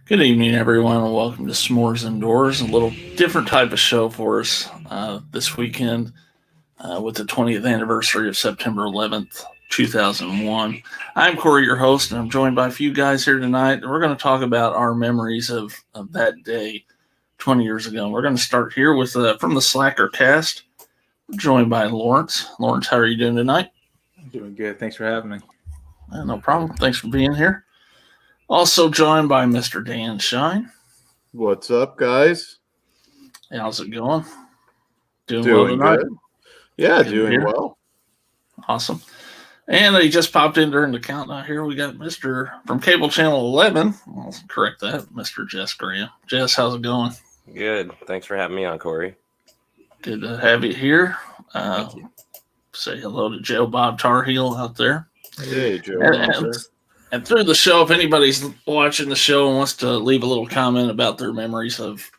Good evening, everyone, and welcome to Smores Indoors, a little different type of show for us this weekend with the 20th anniversary of September 11th, 2001. I'm Corey, your host, and I'm joined by a few guys here tonight. We're going to talk about our memories of that day 20 years ago. We're going to start here with from the Slacker cast, joined by Lawrence. Lawrence, how are you doing tonight? I'm doing good. Thanks for having me. No problem. Thanks for being here. Also joined by Mr. Dan Shine. What's up, guys? How's it going? Doing well Doing tonight? good. Yeah, Good to doing hear. well. Awesome. And he just popped in during the countdown here. We got Mr. from Cable Channel 11. I'll correct that, Mr. Jess Graham. Jess, how's it going? Good. Thanks for having me on, Corey. Good to have you here. Thank you. Say hello to Joe Bob Tarheel out there. Hey, Joe. And through the show, if anybody's watching the show and wants to leave a little comment about their memories of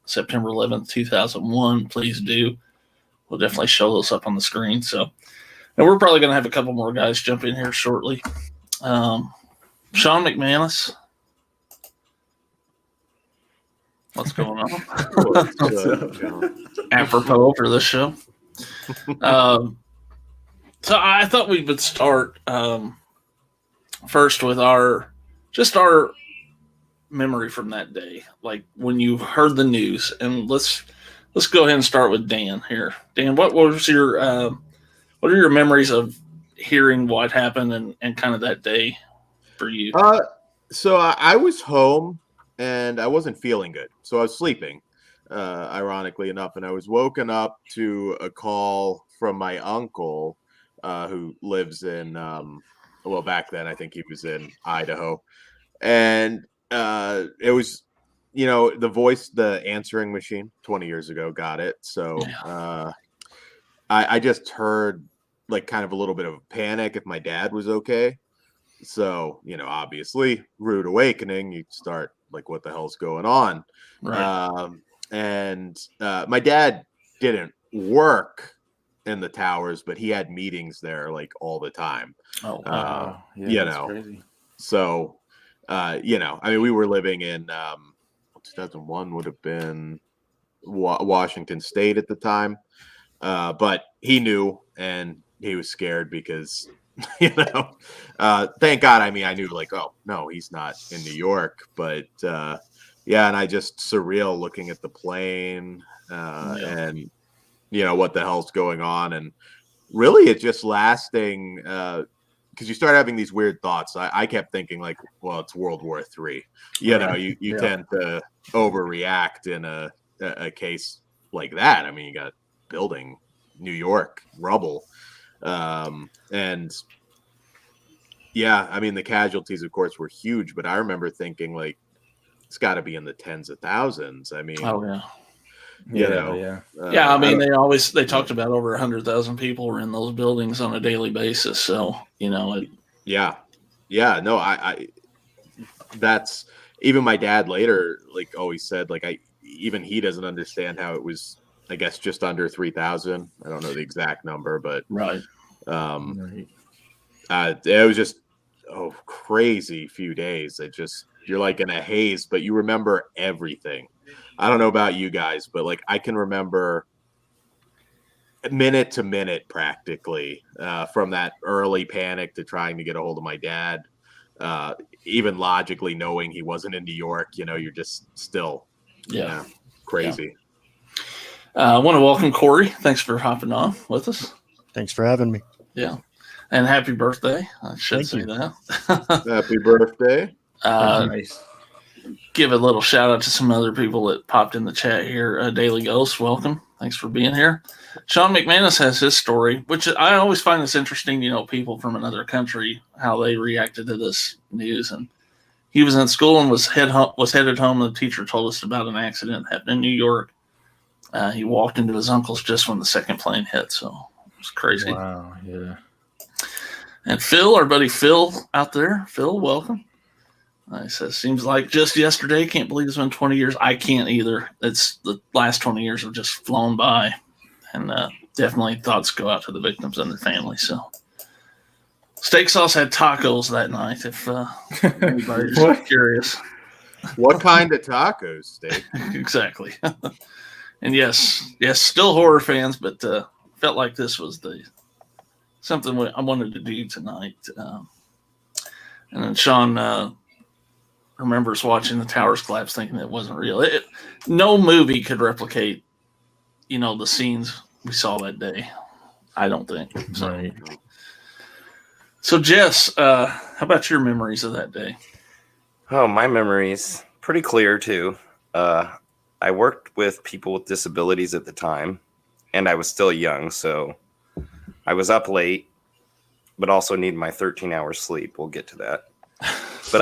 September 11th, 2001, please do. We'll definitely show those up on the screen. So, and we're probably going to have a couple more guys jump in here shortly. Sean McManus. What's going on? What's up, John? Apropos for this show. So I thought we would start first with our memory from that day, like when you heard the news. And let's go ahead and start with Dan here. Dan, what are your memories of hearing what happened and kind of that day for you? So I was home and I wasn't feeling good, so I was sleeping, ironically enough, and I was woken up to a call from my uncle, who lives in well, back then I think he was in Idaho, and it was, the answering machine 20 years ago got it. So I just heard like kind of a little bit of a panic if my dad was okay. So, obviously rude awakening, you start like, what the hell's going on? Right. And my dad didn't work in the towers, but he had meetings there like all the time. Oh, Wow. That's crazy. So, I mean, we were living in 2001 would have been Washington State at the time, but he knew and he was scared because, thank God. I mean, I knew like, oh no, he's not in New York, but and I just surreal looking at the plane and what the hell's going on, and really it just lasting. Because you start having these weird thoughts. I kept thinking like, well, it's World War III. You tend to overreact in a case like that. I mean, you got building New York rubble, and I mean the casualties, of course, were huge. But I remember thinking like, it's got to be in the tens of thousands. I mean, I mean, they talked about over 100,000 people were in those buildings on a daily basis. So, no, I that's even my dad later, like always said, like even he doesn't understand how it was, I guess, just under 3,000. I don't know the exact number, but right. It was just crazy few days. You're like in a haze, but you remember everything. I don't know about you guys, but like I can remember minute to minute practically, from that early panic to trying to get a hold of my dad, even logically knowing he wasn't in New York. You're just still crazy. I want to welcome Corey. Thanks for hopping on with us. Thanks for having me. Yeah. And happy birthday. I should say Thank that. Happy birthday. Nice. Give a little shout out to some other people that popped in the chat here. Daily Ghost, welcome. Thanks for being here. Sean McManus has his story, which I always find this interesting, people from another country, how they reacted to this news. And he was in school and was headed home, and the teacher told us about an accident that happened in New York. He walked into his uncle's just when the second plane hit, so it was crazy. Wow, yeah. And Phil, our buddy Phil out there. Phil, welcome. He says, seems like just yesterday. Can't believe it's been 20 years. I can't either. It's the last 20 years have just flown by. And definitely thoughts go out to the victims and their families. So, Steak Sauce had tacos that night, if anybody's curious. What kind of tacos, steak? Exactly. And yes, still horror fans, but felt like this was something I wanted to do tonight. And then Sean remembers watching the towers collapse, thinking it wasn't real. No movie could replicate, the scenes we saw that day. I don't think. So, Right. So Jess, how about your memories of that day? Oh, my memory's pretty clear too. I worked with people with disabilities at the time, and I was still young, so I was up late, but also needed my 13 hours sleep. We'll get to that. But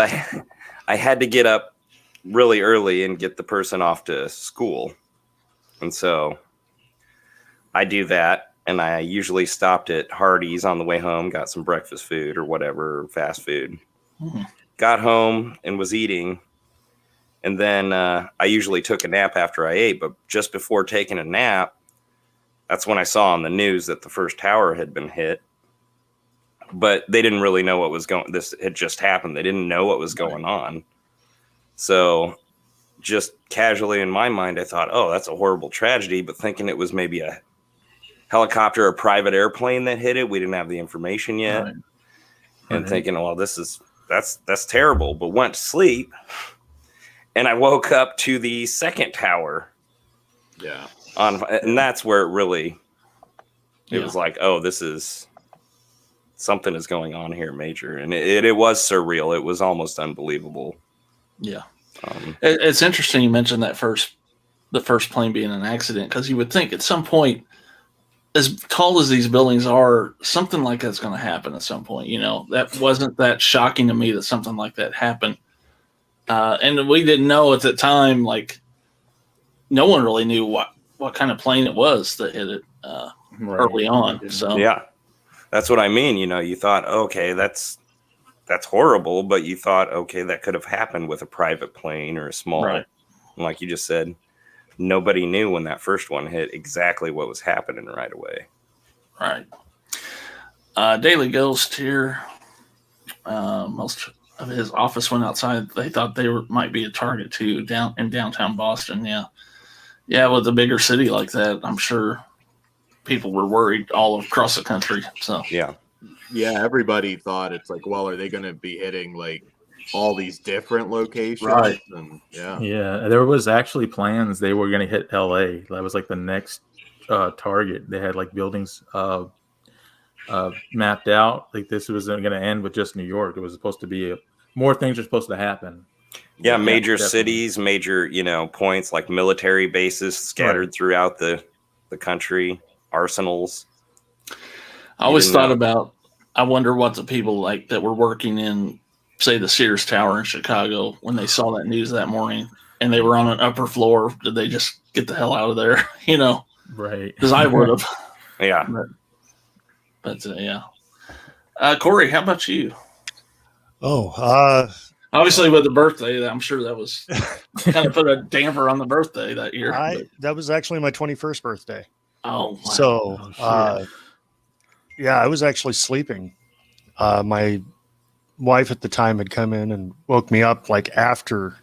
I had to get up really early and get the person off to school. And so I do that, and I usually stopped at Hardee's on the way home, got some breakfast food or whatever, fast food. Got home and was eating, and then I usually took a nap after I ate, but just before taking a nap, that's when I saw on the news that the first tower had been hit. But they didn't really know what was this had just happened. They didn't know what was going on. So just casually in my mind, I thought, oh, that's a horrible tragedy, but thinking it was maybe a helicopter or private airplane that hit it. We didn't have the information yet. Right. And thinking, well, that's terrible, but went to sleep. And I woke up to the second tower. Yeah. And that's where it was like, oh, something is going on here major. And it was surreal. It was almost unbelievable. Yeah. It's interesting you mentioned the first plane being an accident, because you would think at some point, as tall as these buildings are, something like that's going to happen at some point. That wasn't that shocking to me that something like that happened. And we didn't know at the time, like, no one really knew what kind of plane it was that hit it early on. So yeah, that's what I mean. You thought, okay, that's horrible, but you thought, okay, that could have happened with a private plane or a small, right. Like you just said, nobody knew when that first one hit exactly what was happening right away. Right. Daily Ghost here. Most of his office went outside. They thought they might be a target too in downtown Boston. Yeah. With a bigger city like that, I'm sure people were worried all across the country. So yeah, everybody thought it's like, well, are they going to be hitting like all these different locations? Right. And yeah, there was actually plans they were going to hit LA. That was like the next target. They had like buildings mapped out. Like this wasn't going to end with just New York. It was supposed to be more things are supposed to happen. Yeah, major cities, major points like military bases scattered throughout the country, arsenals. I always thought about, I wonder what the people like that were working in, say, the Sears Tower in Chicago, when they saw that news that morning and they were on an upper floor, did they just get the hell out of there? Right. Because I would have. Yeah. But yeah. Corey, how about you? Obviously with the birthday, I'm sure that was kind of put a damper on the birthday that year. That was actually my 21st birthday. Oh, wow. So, I was actually sleeping. My wife at the time had come in and woke me up like after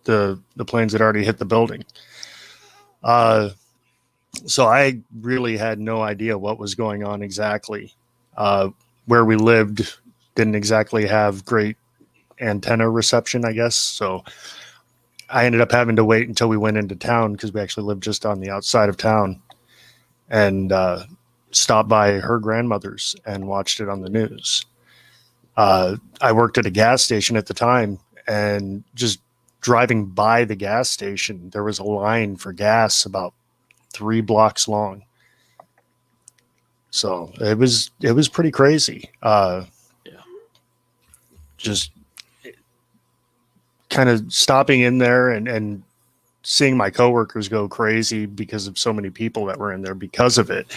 the planes had already hit the building. So I really had no idea what was going on exactly. Where we lived didn't exactly have great antenna reception, I guess. So I ended up having to wait until we went into town, because we actually lived just on the outside of town, and stopped by her grandmother's and watched it on the news. I worked at a gas station at the time, and just driving by the gas station, there was a line for gas about 3 blocks long. So it was pretty crazy. Just kind of stopping in there and seeing my coworkers go crazy because of so many people that were in there because of it.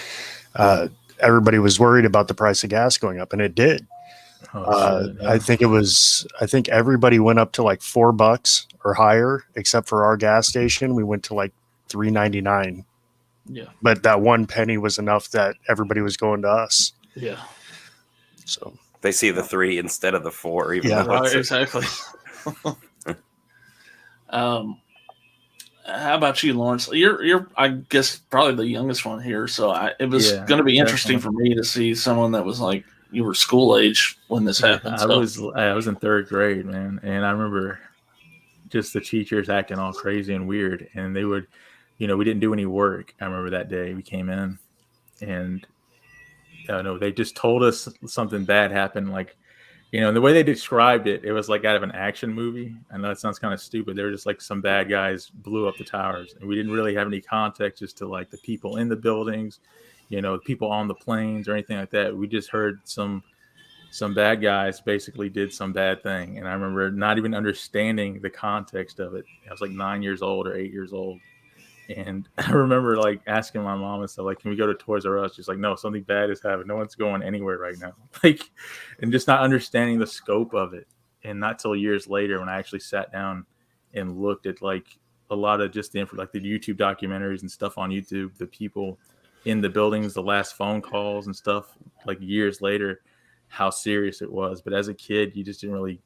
Everybody was worried about the price of gas going up, and it did. I think everybody went up to like $4 or higher, except for our gas station. We went to like $3.99. Yeah. But that 1 penny was enough that everybody was going to us. Yeah. So they see the 3 instead of the 4. Even yeah, right, exactly. Um, how about you, Lawrence? You're I guess probably the youngest one here, so it was Yeah, going to be interesting definitely. for me to see someone that was like you were school age when this Yeah, happened. I So was in third grade, man, and I remember just the teachers acting all crazy and weird, and they would, we didn't do any work. I remember that day we came in, and no, they just told us something bad happened. Like, the way they described it, it was like out of an action movie. I know it sounds kind of stupid. They were just like some bad guys blew up the towers, and we didn't really have any context as to like the people in the buildings, people on the planes or anything like that. We just heard some bad guys basically did some bad thing, and I remember not even understanding the context of it. I was like 9 years old or 8 years old, and I remember like asking my mom and stuff, like, "Can we go to Toys R Us?" She's like, "No, something bad is happening. No one's going anywhere right now." Like, and just not understanding the scope of it. And not till years later when I actually sat down and looked at like a lot of just like the YouTube documentaries and stuff on YouTube, the people in the buildings, the last phone calls and stuff, like years later, how serious it was. But as a kid, you just didn't really,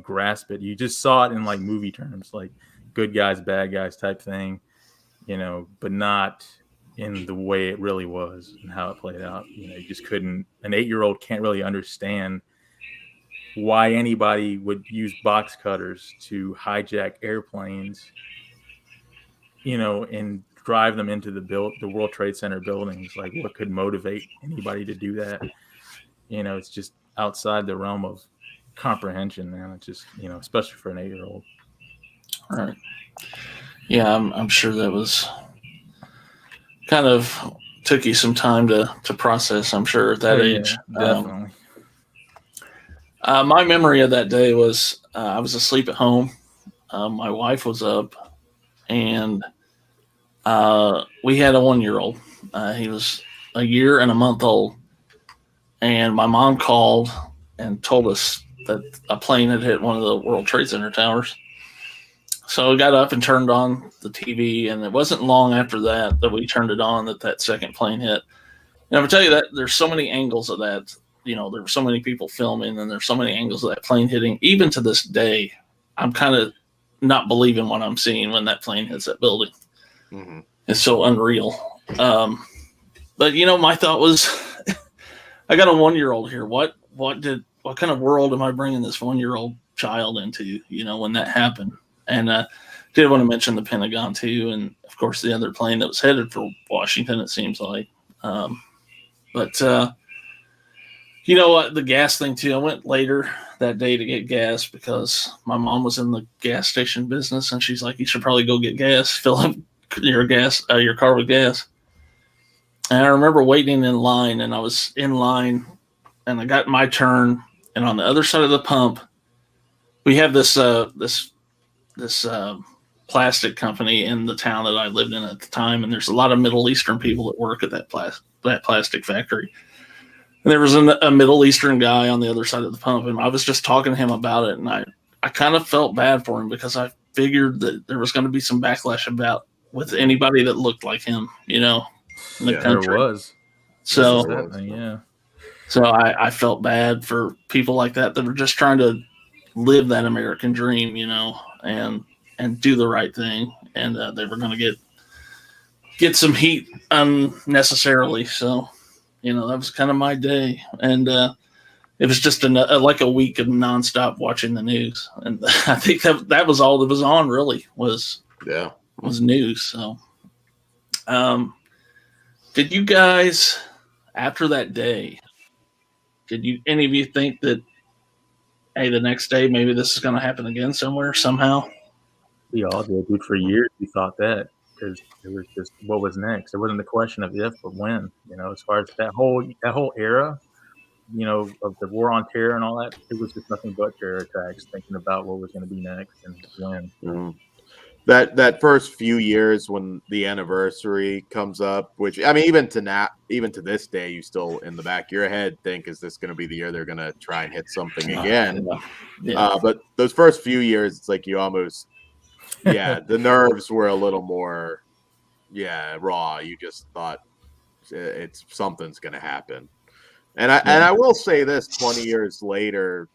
grasp it. You just saw it in like movie terms, like good guys, bad guys type thing, but not in the way it really was and how it played out. You just couldn't, an 8-year-old can't really understand why anybody would use box cutters to hijack airplanes, and drive them into the World Trade Center buildings. Like, what could motivate anybody to do that? It's just outside the realm of comprehension, man. It's just, especially for an 8-year-old. all right, yeah, I'm sure that was kind of took you some time to process. I'm sure at that age. Definitely. My memory of that day was I was asleep at home. My wife was up, and we had a 1 year old. He was a year and a month old, and my mom called and told us that a plane had hit one of the World Trade Center towers. So we got up and turned on the TV, and it wasn't long after that we turned it on that second plane hit. And I will tell you that there's so many angles of that. There were so many people filming, and there's so many angles of that plane hitting. Even to this day, I'm kind of not believing what I'm seeing when that plane hits that building. Mm-hmm. It's so unreal. But my thought was, I got a 1 year old here. What kind of world am I bringing this 1 year old child into? When that happened, and did want to mention the Pentagon too, and of course the other plane that was headed for Washington. It seems like, but you know what, the gas thing too. I went later that day to get gas because my mom was in the gas station business, and she's like, "You should probably go get gas, fill up your car with gas." And I remember waiting in line, and I was in line, and I got my turn, and on the other side of the pump, we have this plastic company in the town that I lived in at the time, and there's a lot of Middle Eastern people that work at that plastic factory. And there was a Middle Eastern guy on the other side of the pump, and I was just talking to him about it, and I kind of felt bad for him because I figured that there was going to be some backlash about with anybody that looked like him, in the country. There was. So, Yeah. So I felt bad for people like that were just trying to live that American dream, and do the right thing, and they were going to get some heat unnecessarily. So, that was kind of my day, and it was just like a week of nonstop watching the news, and I think that was all that was on. Really was news. So, did you guys after that day? Did any of you think that, hey, the next day maybe this is going to happen again somewhere somehow? We all did, dude. For years, we thought that because it was just what was next. It wasn't the question of if, but when. As far as that whole era, of the war on terror and all that, it was just nothing but terror attacks. Thinking about what was going to be next and when. Mm-hmm. That first few years when the anniversary comes up, which I mean, even to this day, you still in the back of your head think, is this going to be the year they're going to try and hit something again? Yeah. But those first few years, it's like you almost, the nerves were a little more, raw. You just thought it's something's going to happen. And I will say this: 20 years later,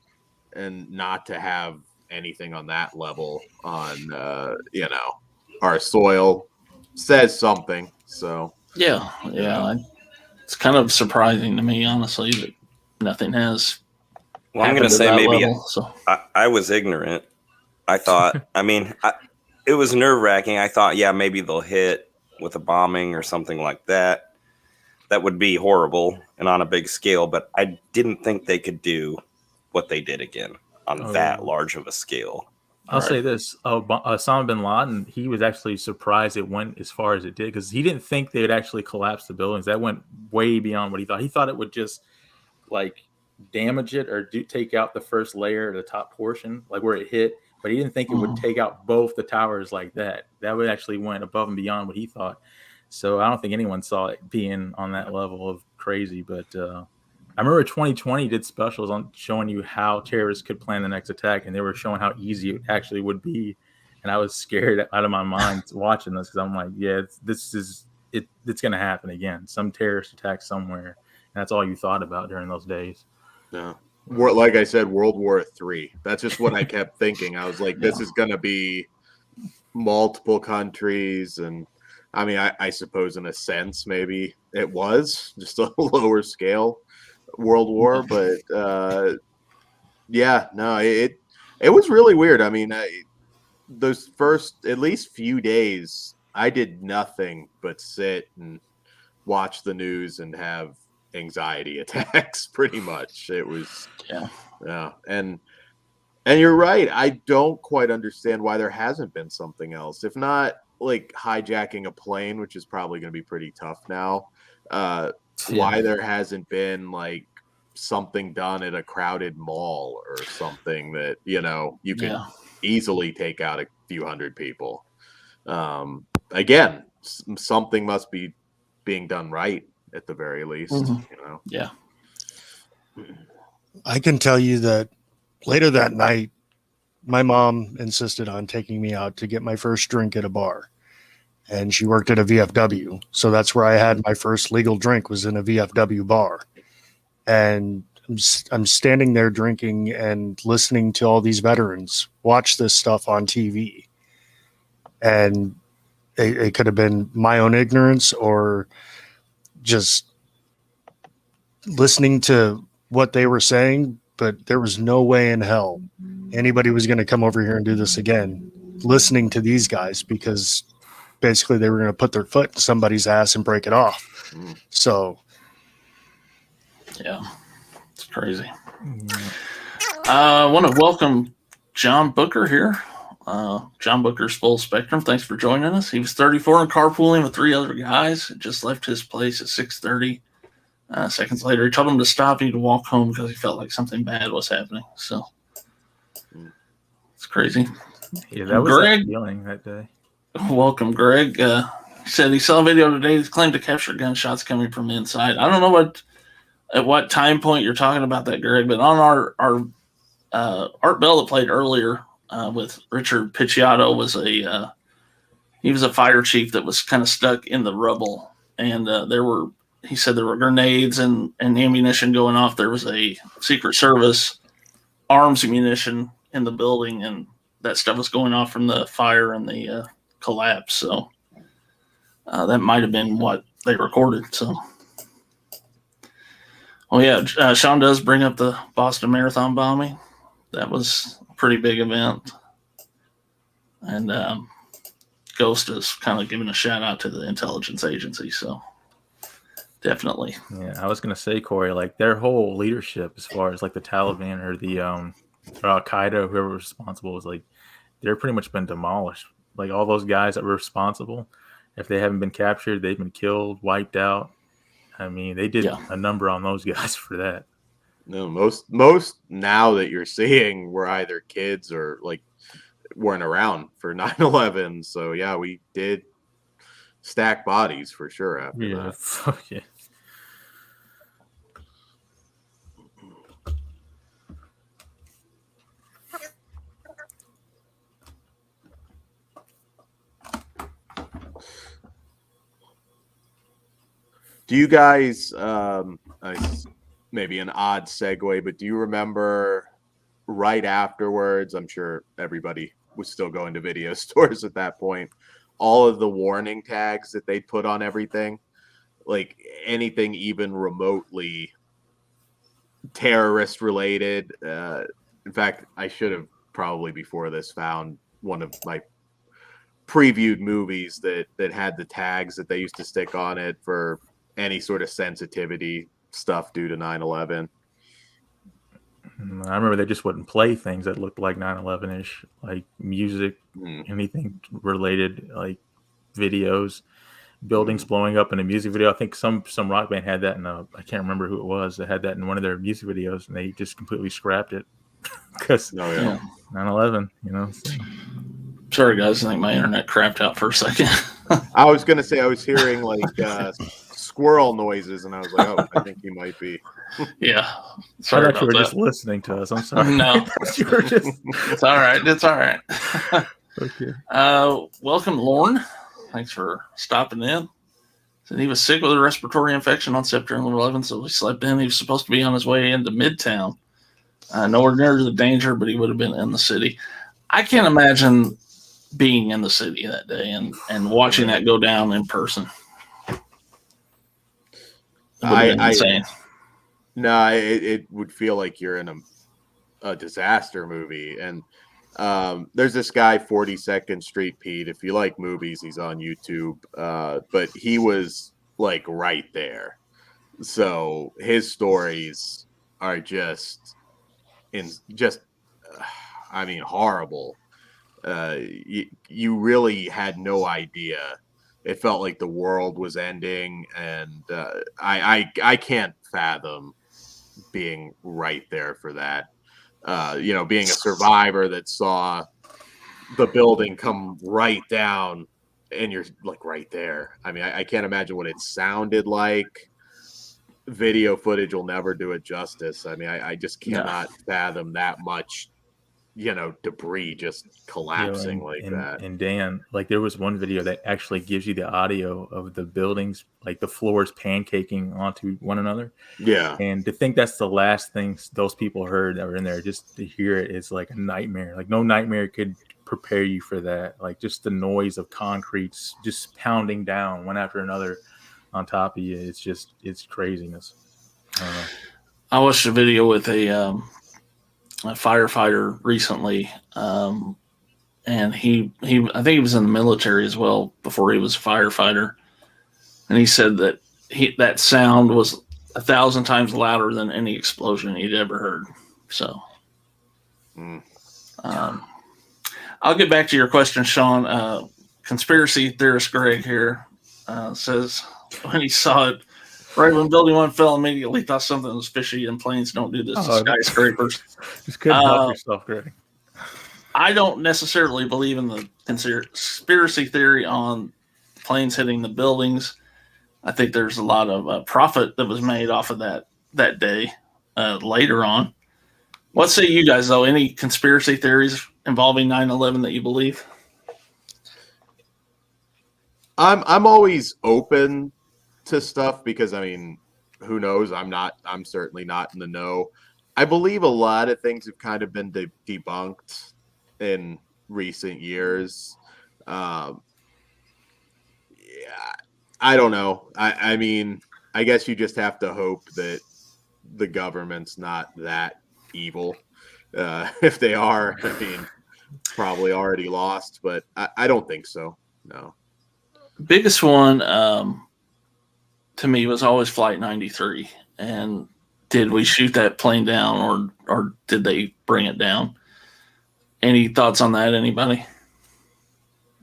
and not to have anything on that level on our soil says something. So Yeah. It's kind of surprising to me, honestly, that nothing has Well, I'm happened going to to say that maybe level. So I was ignorant. I thought, it was nerve wracking. I thought, yeah, maybe they'll hit with a bombing or something like that. That would be horrible and on a big scale, but I didn't think they could do what they did again on that large of a scale. I'll say this: Osama bin Laden, he was actually surprised it went as far as it did because he didn't think they would actually collapse the buildings. That went way beyond what he thought. He thought it would just like damage it or take out the first layer, the top portion, like where it hit. But he didn't think it would take out both the towers like that. That would actually went above and beyond what he thought. So I don't think anyone saw it being on that level of crazy. But I remember 2020 did specials on showing you how terrorists could plan the next attack, and they were showing how easy it actually would be. And I was scared out of my mind watching this because I'm like, yeah, it's going to happen again. Some terrorist attack somewhere. And that's all you thought about during those days. Yeah. Like I said, World War III. That's just what I kept thinking. I was like, this is going to be multiple countries. And I mean, I suppose in a sense, maybe it was just a lower scale World War. But it was really weird. I mean, those first at least few days, I did nothing but sit and watch the news and have anxiety attacks. Pretty much, it was and you're right. I don't quite understand why there hasn't been something else. If not like hijacking a plane, which is probably going to be pretty tough now. Why there hasn't been like something done at a crowded mall or something that you could easily take out a few hundred people. Again, something must be being done right at the very least. Yeah. I can tell you that later that night, my mom insisted on taking me out to get my first drink at a bar. And she worked at a VFW. So that's where I had my first legal drink, was in a VFW bar. And I'm standing there drinking and listening to all these veterans watch this stuff on TV. And it could have been my own ignorance or just listening to what they were saying, but there was no way in hell anybody was going to come over here and do this again, listening to these guys, because basically they were going to put their foot in somebody's ass and break it off. So, yeah, it's crazy. I want to welcome John Booker here. John Booker's Full Spectrum. Thanks for joining us. He was 34 and carpooling with 3 other guys. Just left his place at 6:30. Seconds later, he told him to stop. He had to walk home because he felt like something bad was happening. So it's crazy. Yeah, that was Greg, that feeling that day. Welcome, Greg. He said he saw a video today that claimed to capture gunshots coming from inside. I don't know at what time point you're talking about that, Greg, but on our Art Bell that played earlier with Richard Picciotto he was a fire chief that was kind of stuck in the rubble, and he said there were grenades and ammunition going off. There was a Secret Service arms ammunition in the building, and that stuff was going off from the fire and the collapse. So that might have been what they recorded. So, well, yeah, Sean does bring up the Boston Marathon bombing. That was a pretty big event. And Ghost is kind of giving a shout out to the intelligence agency. So, definitely. Yeah, I was gonna say, Corey, like their whole leadership, as far as like the Taliban or the Al Qaeda, whoever was responsible, was like they're pretty much been demolished. Like all those guys that were responsible, if they haven't been captured, they've been killed, wiped out. I mean, they did a number on those guys for that. No, most now that you're seeing were either kids or like weren't around for 9/11. So yeah, we did stack bodies for sure after that. Yeah. Do you guys maybe an odd segue, but do you remember right afterwards, I'm sure everybody was still going to video stores at that point. All of the warning tags that they put on everything, like anything even remotely terrorist related. In fact, I should have probably before this found one of my previewed movies that had the tags that they used to stick on it for any sort of sensitivity stuff due to 9/11. I remember they just wouldn't play things that looked like 9/11-ish, like music, anything related, like videos, buildings blowing up in a music video. I think some rock band had that I can't remember who it was that had that in one of their music videos, and they just completely scrapped it because 9/11, So. Sorry, guys. I think my internet crapped out for a second. I was going to say I was hearing like squirrel noises, and I was like, oh, I think he might be. Yeah. Sorry I about thought you were that. just listening to us. I'm sorry. No. You were just... It's all right. It's all right. Okay. Welcome, Lorne. Thanks for stopping in. Said he was sick with a respiratory infection on September 11th, so he slept in. He was supposed to be on his way into Midtown. Nowhere near the danger, but he would have been in the city. I can't imagine being in the city that day and watching that go down in person. Insane. It would feel like you're in a disaster movie. And there's this guy, 42nd Street Pete. If you like movies, he's on YouTube. But he was like right there. So his stories are just horrible. You really had no idea. It felt like the world was ending, and I can't fathom being right there for that. Being a survivor that saw the building come right down, and you're like right there. I mean, I can't imagine what it sounded like. Video footage will never do it justice. I mean, I just cannot fathom that much debris just collapsing that. And Dan, like there was one video that actually gives you the audio of the buildings, like the floors pancaking onto one another. Yeah. And to think that's the last things those people heard that were in there, just to hear it is like a nightmare. Like no nightmare could prepare you for that. Like just the noise of concrete just pounding down one after another on top of you. It's craziness. I watched a video with a firefighter recently, and he I think he was in the military as well before he was a firefighter, and he said that that sound was 1,000 times louder than any explosion he'd ever heard. So I'll get back to your question, Sean. Conspiracy theorist Greg here says when he saw it right when Building 1 fell, immediately thought something was fishy, and planes don't do this to skyscrapers. Just couldn't help yourself, Greg. I don't necessarily believe in the conspiracy theory on planes hitting the buildings. I think there's a lot of profit that was made off of that day later on. What say you guys, though? Any conspiracy theories involving 9/11 that you believe? I'm always open to stuff because I mean, who knows? I'm certainly not in the know. I believe a lot of things have kind of been debunked in recent years. Yeah, I don't know. I mean, I guess you just have to hope that the government's not that evil. If they are, I mean, probably already lost, but I don't think so. No. Biggest one to me was always Flight 93. And did we shoot that plane down or did they bring it down? Any thoughts on that, anybody?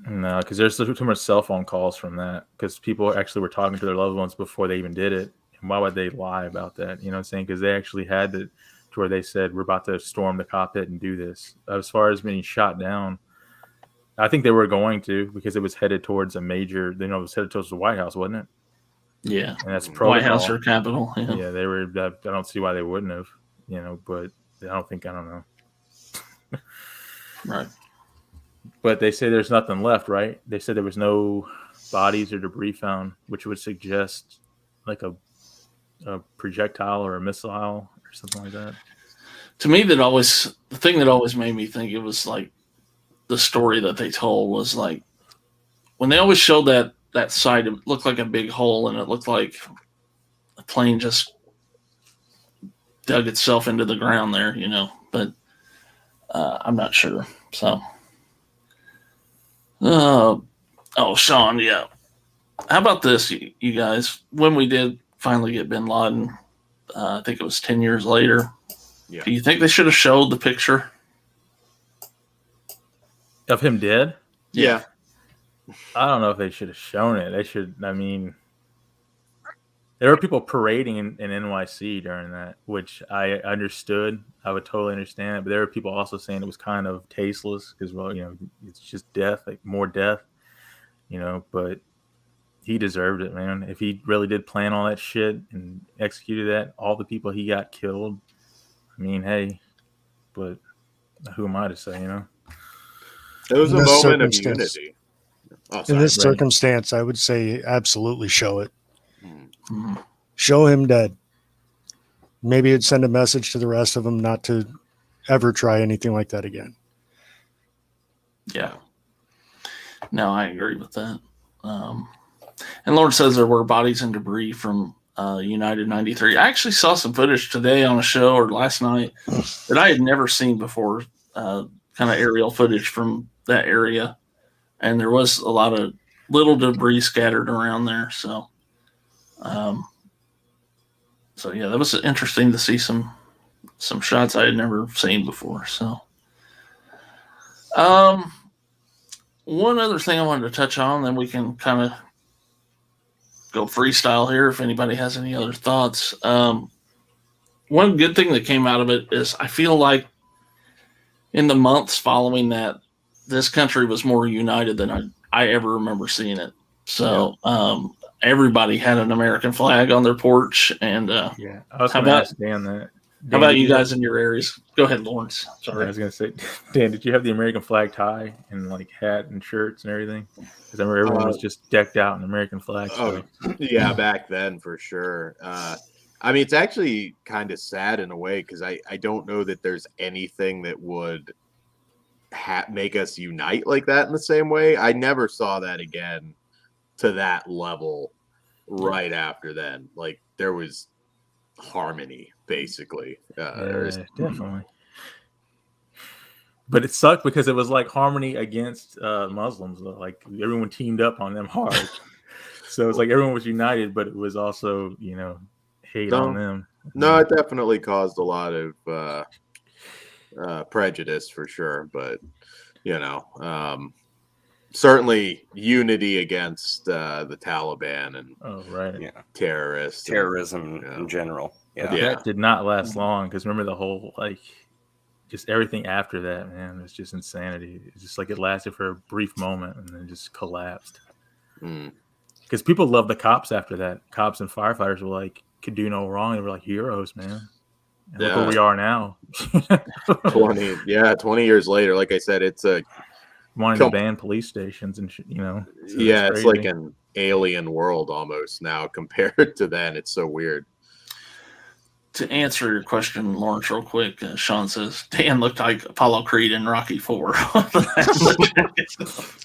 No, because there's too much cell phone calls from that because people actually were talking to their loved ones before they even did it. And why would they lie about that? You know what I'm saying? Because they actually had it to where they said, we're about to storm the cockpit and do this. As far as being shot down, I think they were going to because it was headed towards a major, it was headed towards the White House, wasn't it? Yeah. And that's protocol. White House or Capitol. Yeah, they were. I don't see why they wouldn't have, but I don't know. Right. But they say there's nothing left, right? They said there was no bodies or debris found, which would suggest like a projectile or a missile or something like that. to me, the thing that always made me think it was like the story that they told was like when they always showed that site, it looked like a big hole, and it looked like a plane just dug itself into the ground there, But I'm not sure. So, Sean, yeah. How about this, you guys? When we did finally get Bin Laden, I think it was 10 years later. Yeah. Do you think they should have showed the picture Of him dead? Yeah. I don't know if they should have shown it. They should. I mean, there were people parading in NYC during that, which I understood. I would totally understand it. But there were people also saying it was kind of tasteless because, well, it's just death, like more death, But he deserved it, man. If he really did plan all that shit and executed that, all the people he got killed. I mean, hey, but who am I to say, It was In a this moment of circumstance- unity. Oh, In sorry. this Right. circumstance, I would say absolutely show it. Mhm. Show him dead. Maybe it'd send a message to the rest of them not to ever try anything like that again. Yeah. No, I agree with that. And Lauren says there were bodies and debris from United 93. I actually saw some footage today on a show or last night that I had never seen before, kind of aerial footage from that area. And there was a lot of little debris scattered around there. So yeah, that was interesting to see some shots I had never seen before. So, one other thing I wanted to touch on, then we can kind of go freestyle here if anybody has any other thoughts. One good thing that came out of it is I feel like in the months following that, this country was more united than I ever remember seeing it. So everybody had an American flag on their porch. And Yeah, I was How going to about- ask Dan that. how Dan, about did you guys have- in your areas? Go ahead, Lawrence. I Sorry. was going to say, Dan, did you have the American flag tie and like hat and shirts and everything? Because I remember everyone was just decked out in American flag Oh, stuff. yeah, back then for sure. I mean, it's actually kind of sad in a way because I don't know that there's anything that would make us unite like that in the same way. I never saw that again to that level right after then. Like there was harmony basically. Yeah, definitely. But it sucked because it was like harmony against Muslims. Like everyone teamed up on them hard. So it's like everyone was united, but it was also, hate on them. No, it definitely caused a lot of prejudice for sure. But certainly unity against the Taliban and terrorists, terrorism in general. But Yeah. that did not last long because remember the whole just everything after that, man, it's just insanity. It's just like it lasted for a brief moment and then just collapsed. Because people loved the cops after that. Cops and firefighters were like, could do no wrong. They were like heroes, man. And look where we are now. 20 years later, like I said, it's wanting to ban police stations and so it's like an alien world almost now compared to then. It's so weird. To answer your question, Lawrence, real quick, Sean says Dan looked like Apollo Creed in Rocky IV.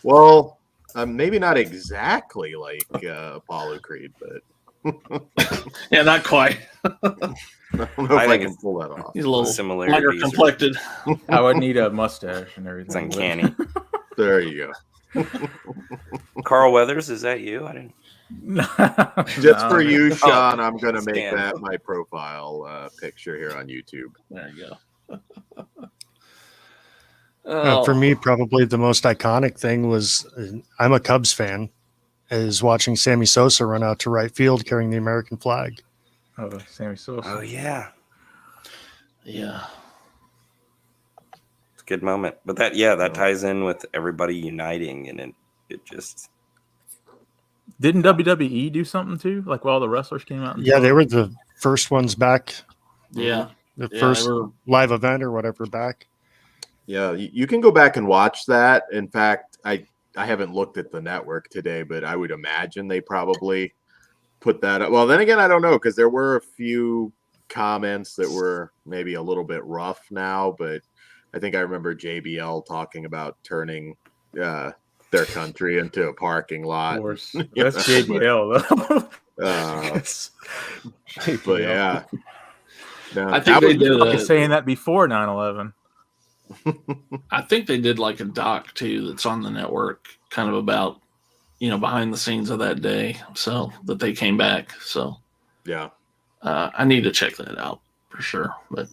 Well, maybe not exactly like Apollo Creed, but yeah, not quite. I don't know if I can pull that off. He's a little Similarities lighter complected. I would need a mustache and It's everything. uncanny. There you go. Carl Weathers, is that you? I didn't. Just for you, Sean, I'm going to make Stan. that my profile picture here on YouTube. There you go. For me, probably the most iconic thing was I'm a Cubs fan, is watching Sammy Sosa run out to right field carrying the American flag. Oh, Sammy Sosa. Oh yeah, yeah. it's a good moment. But that ties in with everybody uniting, and it just. Didn't WWE do something too? Like while the wrestlers came out? Yeah, they were the first ones back. Yeah. The Yeah, first they were- live event or whatever back. Yeah, you can go back and watch that. In fact, I haven't looked at the network today, but I would imagine they probably put that up. Well, then again, I don't know because there were a few comments that were maybe a little bit rough now, but I think I remember JBL talking about turning their country into a parking lot. Of course. You That's know, JBL, though. Yes. JBL. But yeah. No, I think they did Probably saying that before 9/11. I think they did like a doc too that's on the network, kind of about behind the scenes of that day, so that they came back. So yeah. I need to check that out for sure. But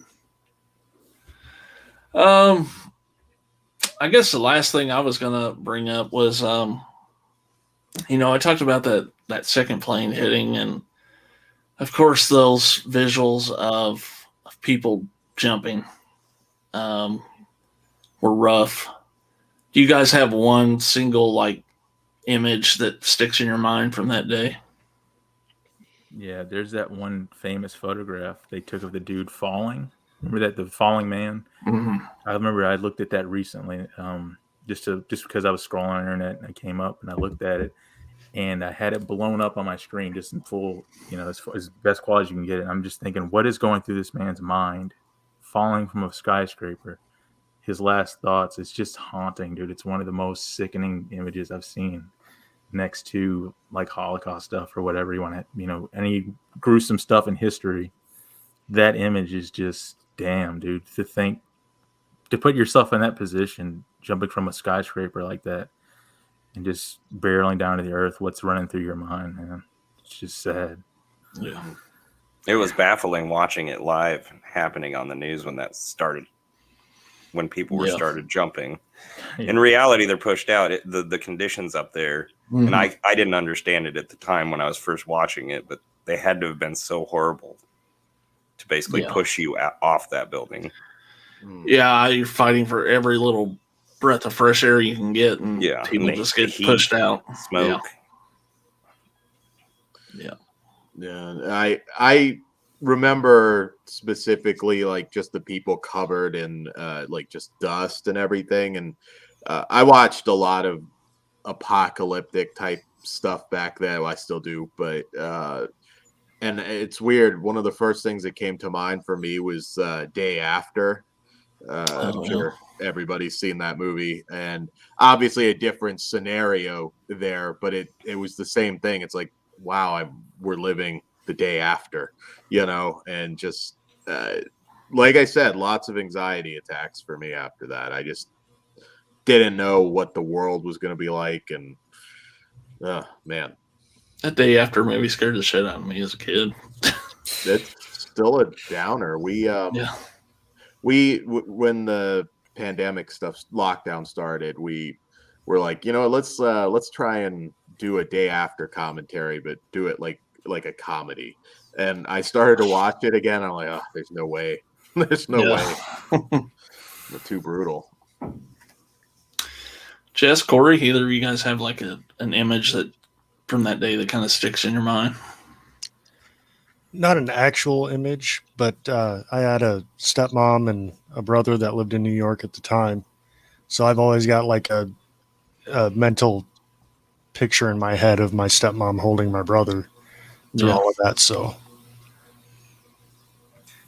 I guess the last thing I was gonna bring up was I talked about that second plane hitting, and of course those visuals of people jumping were rough. Do you guys have one single like image that sticks in your mind from that day? Yeah, there's that one famous photograph they took of the dude falling. Remember that, the falling man? Mm-hmm. I remember I looked at that recently, just because I was scrolling on the internet and I came up and I looked at it, and I had it blown up on my screen just in full, as best quality as you can get it. And I'm just thinking, what is going through this man's mind, falling from a skyscraper? His last thoughts. It's just haunting, dude. It's one of the most sickening images I've seen, next to like Holocaust stuff or whatever you want to, any gruesome stuff in history. That image is just, damn, dude, to put yourself in that position, jumping from a skyscraper like that and just barreling down to the earth. What's running through your mind, man? It's just sad. Yeah. It was baffling watching it live happening on the news when that started, when people were started jumping. Yeah. In reality, they're pushed out. The conditions up there, Mm-hmm. and I didn't understand it at the time when I was first watching it, but they had to have been so horrible to basically push you off that building. Yeah, you're fighting for every little breath of fresh air you can get, and people just get pushed out. Smoke. Yeah. I remember specifically like just the people covered in like just dust and everything, and I watched a lot of apocalyptic type stuff back then. Well, I still do, but and it's weird. One of the first things that came to mind for me was Day After. I'm sure everybody's seen that movie, and obviously a different scenario there, but it was the same thing. It's like, wow, we're living the day after, and just like I said, lots of anxiety attacks for me after that. I just didn't know what the world was going to be like, and man, that Day After movie scared the shit out of me as a kid. It's still a downer. When the pandemic stuff lockdown started, we were like, let's try and do a Day After commentary, but do it like a comedy. And I started to watch it again. I'm like, oh, there's no way. There's no way. They're too brutal. Jess, Corey, either of you guys have like an image that from that day that kind of sticks in your mind? Not an actual image, but I had a stepmom and a brother that lived in New York at the time. So I've always got like a mental picture in my head of my stepmom holding my brother through all of that. So,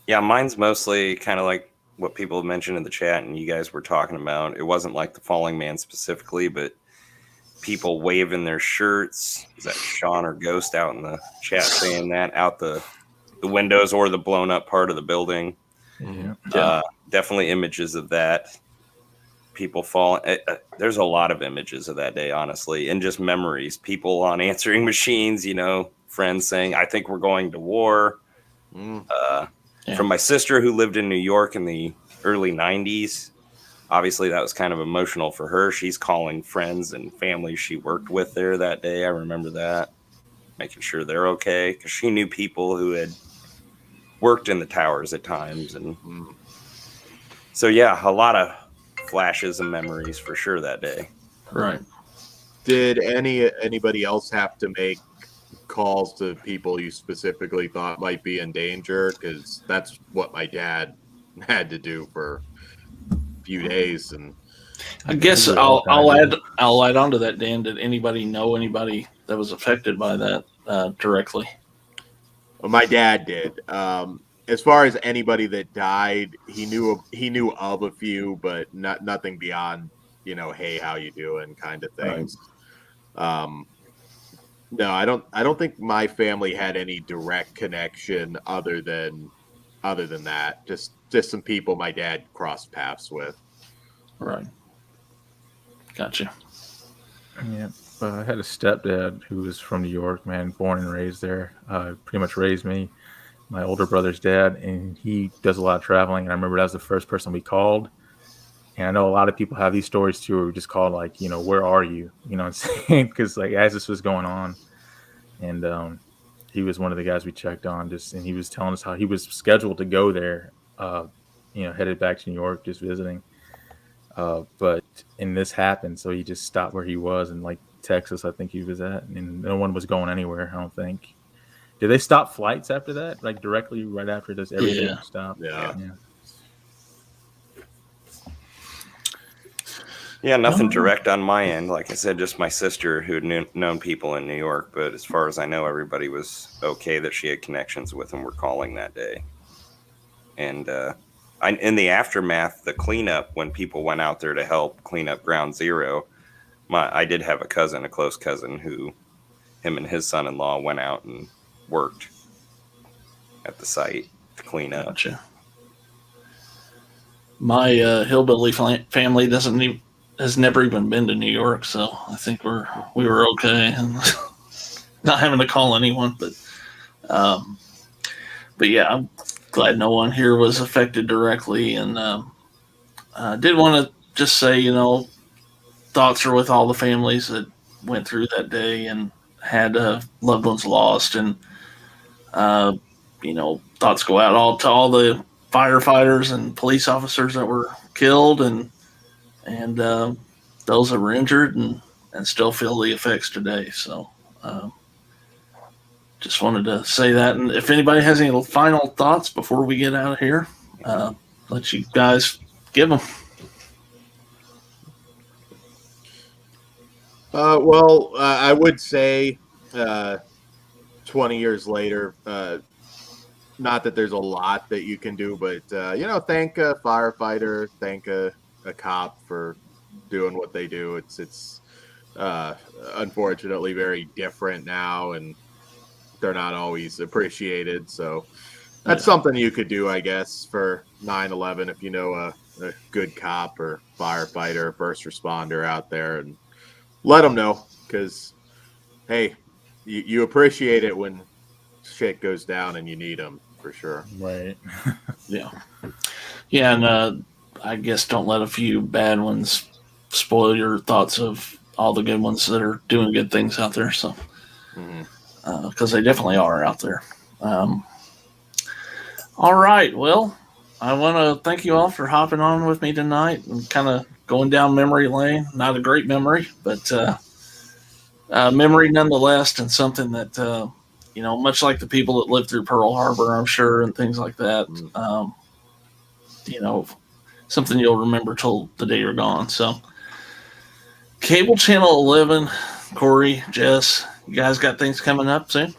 yeah, mine's mostly kind of like what people have mentioned in the chat and you guys were talking about. It wasn't like the falling man specifically, but people waving their shirts. Is that Sean or Ghost out in the chat saying that? Out the windows or the blown up part of the building. Yeah. Definitely images of that. People falling. There's a lot of images of that day, honestly, and just memories. People on answering machines, friends saying, I think we're going to war. From my sister who lived in New York in the early 90s. Obviously, that was kind of emotional for her. She's calling friends and family she worked with there that day. I remember that. Making sure they're okay. Because she knew people who had worked in the towers at times. And so, yeah, a lot of flashes and memories for sure that day. Right. Did anybody else have to make calls to people you specifically thought might be in danger? Because that's what my dad had to do for few days, and I guess I'll add on to that, Dan. Did anybody know anybody that was affected by that directly? Well, my dad did. as far as anybody that died, he knew of a few, but nothing beyond, hey, how you doing kind of Right. things. No, I don't think my family had any direct connection other than that. Just some people my dad crossed paths with. Right. Gotcha. Yeah, I had a stepdad who was from New York, man, born and raised there. Pretty much raised me, my older brother's dad, and he does a lot of traveling. And I remember that was the first person we called. And I know a lot of people have these stories too, where we just call like, where are you? You know what I'm saying? Because like as this was going on, and he was one of the guys we checked on, and he was telling us how he was scheduled to go there, headed back to New York, just visiting. But and this happened, so he just stopped where he was and like Texas, I think he was at, and no one was going anywhere. I don't think. Did they stop flights after that? Like directly right after this, everything Yeah. stopped. Yeah. Yeah, nothing direct on my end. Like I said, just my sister who had known people in New York. But as far as I know, everybody was okay that she had connections with and were calling that day. And in the aftermath, the cleanup, when people went out there to help clean up Ground Zero, I did have a close cousin, who him and his son-in-law went out and worked at the site to clean up. Gotcha. My hillbilly family has never even been to New York, so I think we were okay and not having to call anyone. But yeah, I'm glad no one here was affected directly, and did want to just say, thoughts are with all the families that went through that day and had loved ones lost, and thoughts go out to all the firefighters and police officers that were killed, and those that were injured and still feel the effects today. So just wanted to say that. And if anybody has any final thoughts before we get out of here, let you guys give them. Well, I would say 20 years later, not that there's a lot that you can do, but thank a firefighter, thank a cop for doing what they do. It's unfortunately very different now, and they're not always appreciated. So that's something you could do, I guess, for 9/11, if you know a good cop or firefighter or first responder out there, and let them know, because hey, you appreciate it when shit goes down and you need them, for sure. Right. Yeah. And I guess don't let a few bad ones spoil your thoughts of all the good ones that are doing good things out there. So, because they definitely are out there. All right. Well, I want to thank you all for hopping on with me tonight and kind of going down memory lane. Not a great memory, but memory nonetheless, and something that, much like the people that lived through Pearl Harbor, I'm sure, and things like that, something you'll remember till the day you're gone. So, Cable Channel 11, Corey, Jess, you guys got things coming up soon?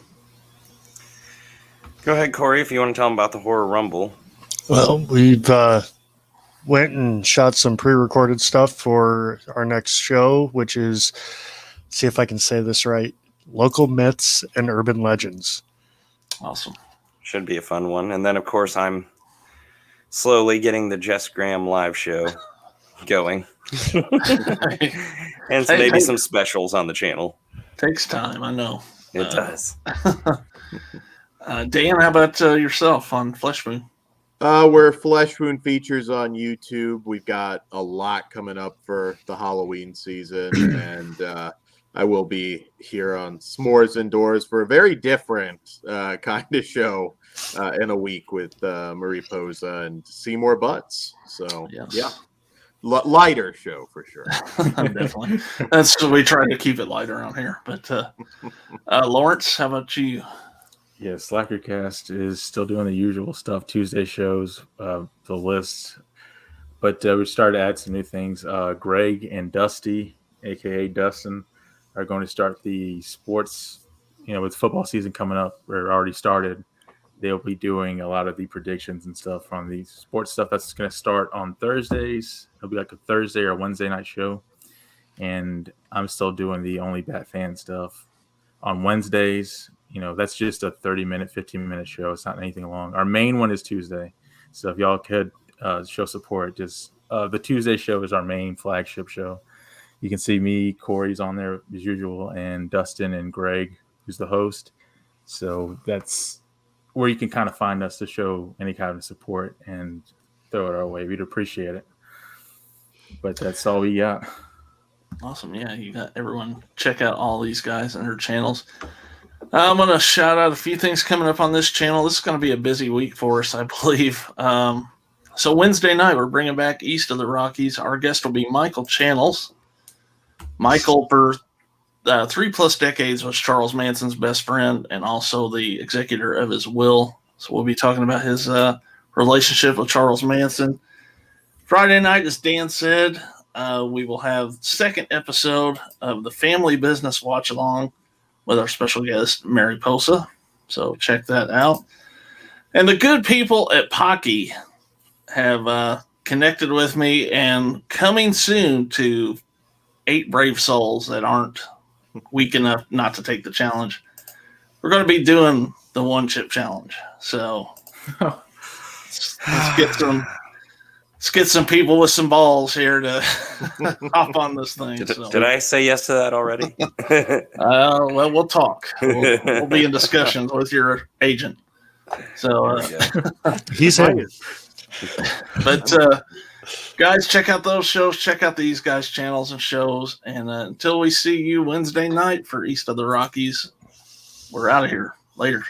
Go ahead, Corey, if you want to tell them about the Horror Rumble. Well, we've went and shot some pre-recorded stuff for our next show, which is, see if I can say this right, Local Myths and Urban Legends. Awesome. Should be a fun one. And then, of course, I'm slowly getting the Jess Graham live show going. And maybe some specials on the channel. Takes time, I know. It does. Dan, how about yourself on Flesh Moon? We're Flesh Wound features on YouTube. We've got a lot coming up for the Halloween season, and I will be here on Smores Indoors for a very different kind of show in a week with Marie Posa and Seymour Butts. So, yeah, lighter show for sure. Definitely. We try to keep it light around here. But Lawrence, how about you? Yeah, Slackercast is still doing the usual stuff, Tuesday shows, the lists. But we started to add some new things. Greg and Dusty, a.k.a. Dustin, are going to start the sports, with football season coming up, or already started. they'll be doing a lot of the predictions and stuff on the sports stuff. That's going to start on Thursdays. It'll be like a Thursday or Wednesday night show. And I'm still doing the Only Bat Fan stuff on Wednesdays. That's just a 30-minute, 15-minute show. It's not anything long. Our main one is Tuesday. So if y'all could show support, just the Tuesday show is our main flagship show. You can see me, Corey's on there as usual, and Dustin and Greg, who's the host. So that's where you can kind of find us to show any kind of support and throw it our way. We'd appreciate it. But that's all we got. Awesome. Yeah, you got everyone. Check out all these guys and their channels. I'm going to shout out a few things coming up on this channel. This is going to be a busy week for us, I believe. So Wednesday night, we're bringing back East of the Rockies. Our guest will be Michael Channels. Michael, for 3+ decades, was Charles Manson's best friend and also the executor of his will. So we'll be talking about his relationship with Charles Manson. Friday night, as Dan said, we will have second episode of the Family Business Watch Along with our special guest, Mary Posa. So check that out. And the good people at Pocky have connected with me, and coming soon to 8 brave souls that aren't weak enough not to take the challenge, we're going to be doing the 1 chip challenge. So let's get some people with some balls here to hop on this thing. Did I say yes to that already? Well, we'll talk. We'll be in discussions with your agent. So he's hanging. But guys, check out those shows. Check out these guys' channels and shows. And until we see you Wednesday night for East of the Rockies, we're out of here. Later.